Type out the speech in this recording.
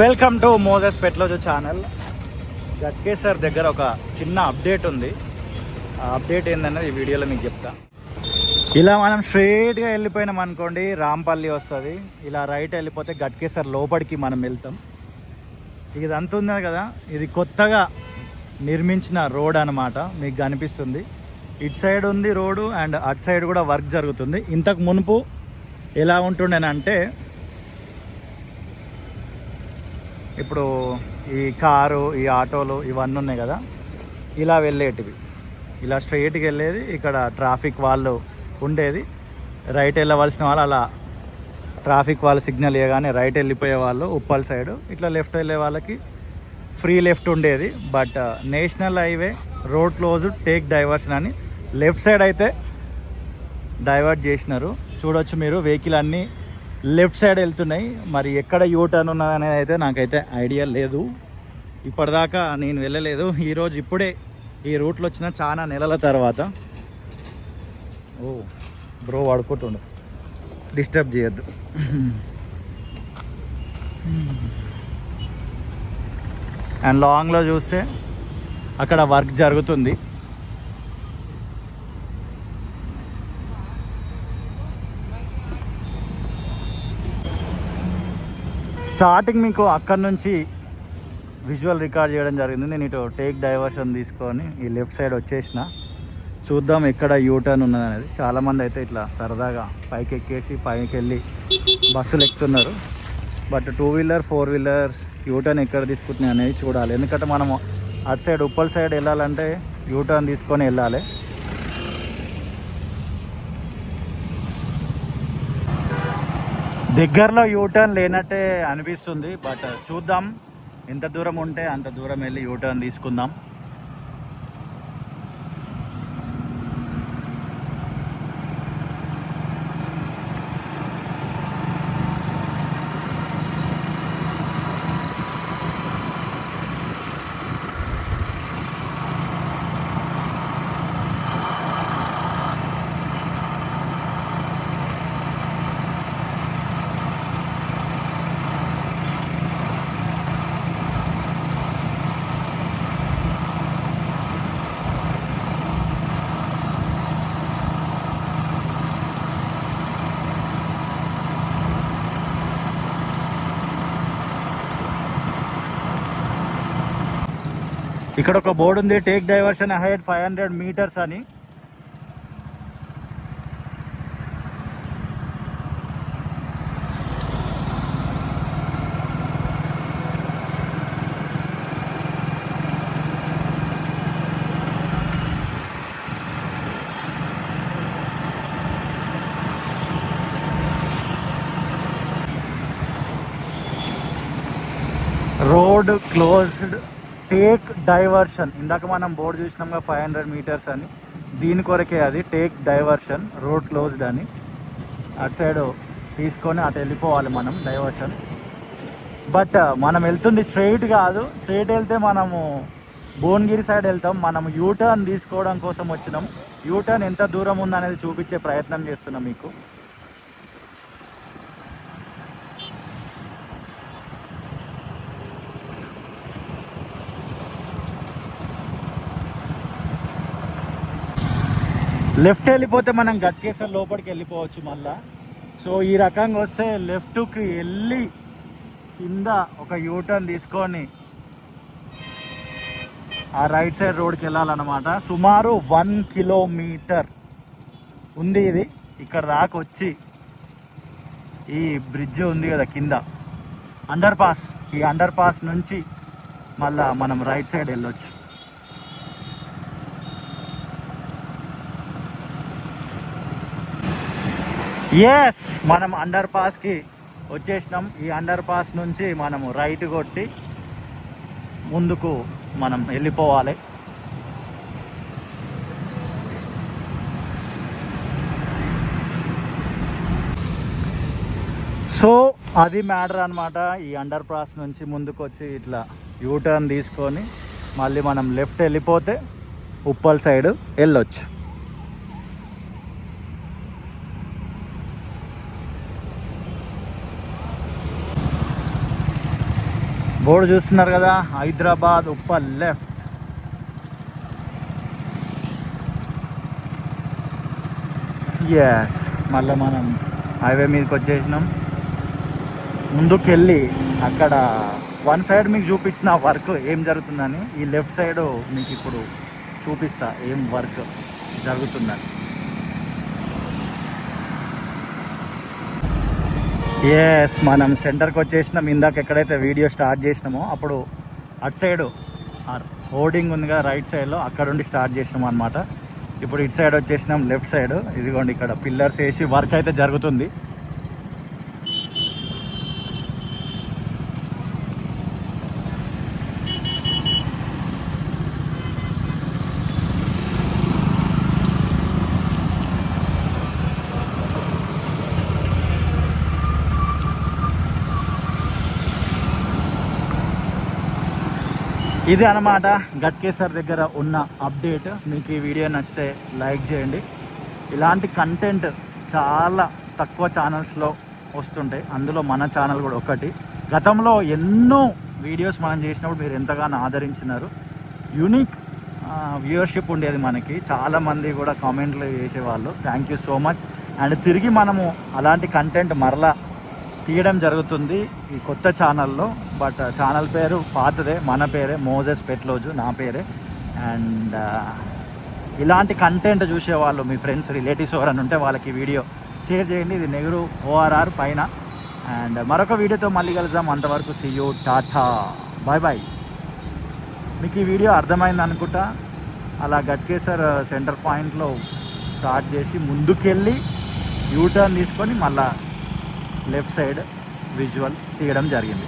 Welcome to Moses పెట్లోజు channel. Ghatkesar దగ్గర ఒక చిన్న అప్డేట్ ఉంది. ఆ అప్డేట్ ఏందన్నది ఈ వీడియోలో మీకు చెప్తా. ఇలా మనం స్ట్రైట్గా వెళ్ళిపోయినాం అనుకోండి, రాంపల్లి వస్తుంది. ఇలా రైట్ వెళ్ళిపోతే గట్కేసర్ లోపలికి మనం వెళ్తాం. ఇదంతా ఉంది కదా, ఇది కొత్తగా నిర్మించిన రోడ్ అన్నమాట. మీకు కనిపిస్తుంది, ఇటు సైడ్ ఉంది రోడ్డు అండ్ అటు సైడ్ కూడా వర్క్ జరుగుతుంది. ఇంతకు మునుపు ఎలా ఉంటుండేనంటే, ఇప్పుడు ఈ కారు, ఈ ఆటోలు ఇవన్నీ ఉన్నాయి కదా, ఇలా వెళ్ళేటివి. ఇలా స్ట్రైట్కి వెళ్ళేది. ఇక్కడ ట్రాఫిక్ వాళ్ళు ఉండేది. రైట్ వెళ్ళవలసిన వాళ్ళు అలా ట్రాఫిక్ వాళ్ళు సిగ్నల్ ఇవ్వగానే రైట్ వెళ్ళిపోయే వాళ్ళు ఉప్పల్ సైడు. ఇట్లా లెఫ్ట్ వెళ్ళే వాళ్ళకి ఫ్రీ లెఫ్ట్ ఉండేది. But national highway road close, take diversion అని లెఫ్ట్ సైడ్ అయితే డైవర్ట్ చేసినారు. చూడొచ్చు మీరు, వెహికల్ అన్నీ లెఫ్ట్ సైడ్ వెళ్తున్నాయి. మరి ఎక్కడ యూటర్న్ ఉన్నది అనేది అయితే నాకైతే ఐడియా లేదు. ఇప్పటిదాకా నేను వెళ్ళలేదు. ఈరోజు ఇప్పుడే ఈ రూట్లో వచ్చిన చాలా నెలల తర్వాత. ఓ బ్రో వాడుకుంటుండు, డిస్టర్బ్ చేయొద్దు. అండ్ లాంగ్లో చూస్తే అక్కడ వర్క్ జరుగుతుంది. స్టార్టింగ్ మీకు అక్కడ నుంచి విజువల్ రికార్డ్ చేయడం జరిగింది. నేను ఇటు టేక్ డైవర్షన్ తీసుకొని ఈ లెఫ్ట్ సైడ్ వచ్చేసిన. చూద్దాం ఎక్కడ యూటర్న్ ఉన్నది అనేది. చాలామంది అయితే ఇట్లా సరదాగా పైకి ఎక్కేసి పైకి వెళ్ళి బస్సులు ఎక్కుతున్నారు. బట్ 2 వీలర్ 4 వీలర్స్ యూటర్న్ ఎక్కడ తీసుకుంటున్నాయి అనేది చూడాలి. ఎందుకంటే మనం అటు సైడ్ ఉప్పల్ సైడ్ వెళ్ళాలంటే యూటర్న్ తీసుకొని వెళ్ళాలి. దగ్గరలో యూటర్న్ లేనట్టే అనిపిస్తుంది. బట్ చూద్దాం, ఎంత దూరం ఉంటే అంత దూరం వెళ్ళి యూటర్న్ తీసుకుందాం. ఇక్కడ ఒక బోర్డు ఉంది, టేక్ డైవర్షన్ అహెడ్ 500 మీటర్స్ అని. Road closed, take diversion. ఇందాక మనం బోర్డు చూసినాంగా 500 మీటర్స్ అని, దీని కొరకే అది టేక్ డైవర్షన్, రోడ్ క్లోజ్డ్ అని. అటు సైడ్ తీసుకొని అటు వెళ్ళిపోవాలి మనం, డైవర్షన్. బట్ మనం వెళ్తుంది స్ట్రైట్ కాదు. స్ట్రైట్ వెళ్తే మనము భువనగిరి సైడ్ వెళ్తాం. మనం యూటర్న్ తీసుకోవడం కోసం వచ్చినాం. యూటర్న్ ఎంత దూరం ఉందనేది చూపించే ప్రయత్నం చేస్తున్నాం మీకు. లెఫ్ట్ వెళ్ళిపోతే మనం గట్కేసర్ లోపలికి వెళ్ళిపోవచ్చు మళ్ళా. సో ఈ రకంగా వస్తే లెఫ్ట్కి వెళ్ళి కింద ఒక యూటర్న్ తీసుకొని ఆ రైట్ సైడ్ రోడ్కి వెళ్ళాలన్నమాట. సుమారు 1 కిలోమీటర్ ఉంది ఇది. ఇక్కడ దాకా వచ్చి ఈ బ్రిడ్జ్ ఉంది కదా కింద, అండర్ పాస్, ఈ అండర్ పాస్ నుంచి మళ్ళా మనం రైట్ సైడ్ వెళ్ళొచ్చు. ఎస్, మనం అండర్ పాస్కి వచ్చేసినాం. ఈ అండర్ పాస్ నుంచి మనము రైట్ కొట్టి ముందుకు మనం వెళ్ళిపోవాలి. సో అది మ్యాటర్ అనమాట. ఈ అండర్ పాస్ నుంచి ముందుకు వచ్చి ఇట్లా యూటర్న్ తీసుకొని మళ్ళీ మనం లెఫ్ట్ వెళ్ళిపోతే ఉప్పల్ సైడ్ వెళ్ళొచ్చు. బోర్డు చూస్తున్నారు కదా, హైదరాబాద్ ఉప్పల్ లెఫ్ట్. ఎస్, మళ్ళీ మనం హైవే మీదకి వచ్చేసినాం. ముందుకు వెళ్ళి అక్కడ వన్ సైడ్ మీకు చూపించిన వర్క్ ఏం జరుగుతుందని, ఈ లెఫ్ట్ సైడ్ మీకు ఇప్పుడు చూపిస్తా ఏం వర్క్ జరుగుతుందని. ఎస్, మనం సెంటర్కి వచ్చేసినాం. ఇందాక ఎక్కడైతే వీడియో స్టార్ట్ చేసినామో అప్పుడు అటు సైడు హోర్డింగ్ ఉందిగా రైట్ సైడ్లో, అక్కడ ఉండి స్టార్ట్ చేసినాం అనమాట. ఇప్పుడు ఇటు సైడ్ వచ్చేసినాం లెఫ్ట్ సైడ్. ఇదిగోండి ఇక్కడ పిల్లర్స్ వేసి వర్క్ అయితే జరుగుతుంది. ఇది అన్నమాట గట్కేసర్ దగ్గర ఉన్న అప్డేట్. మీకు ఈ వీడియో నచ్చితే లైక్ చేయండి. ఇలాంటి కంటెంట్ చాలా తక్కువ ఛానల్స్లో వస్తుంటాయి, అందులో మన ఛానల్ కూడా ఒకటి. గతంలో ఎన్నో వీడియోస్ మనం చేసినప్పుడు మీరు ఎంతగానో ఆదరించినారు. యూనిక్ వ్యూవర్షిప్ ఉండేది మనకి, చాలామంది కూడా కామెంట్లు చేసేవాళ్ళు. Thank you so much. And తిరిగి మనము అలాంటి కంటెంట్ మరలా తీయడం జరుగుతుంది ఈ కొత్త ఛానల్లో. బట్ ఛానల్ పేరు పాతదే, మన పేరే, మోజెస్ పెట్లోజు నా పేరే. అండ్ ఇలాంటి కంటెంట్ చూసేవాళ్ళు మీ ఫ్రెండ్స్ రిలేటివ్స్ ఎవరైనా ఉంటే వాళ్ళకి వీడియో షేర్ చేయండి. ఇది నెహ్రూ ORR పైన. అండ్ మరొక వీడియోతో మళ్ళీ కలుద్దాం. అంతవరకు see you, tata, bye bye. మీకు ఈ వీడియో అర్థమైంది అనుకుంటా. అలా గట్కేసర్ సెంటర్ పాయింట్లో స్టార్ట్ చేసి ముందుకెళ్ళి యూటర్న్ తీసుకొని మళ్ళా లెఫ్ట్ సైడ్ విజువల్ తీయడం జరిగింది.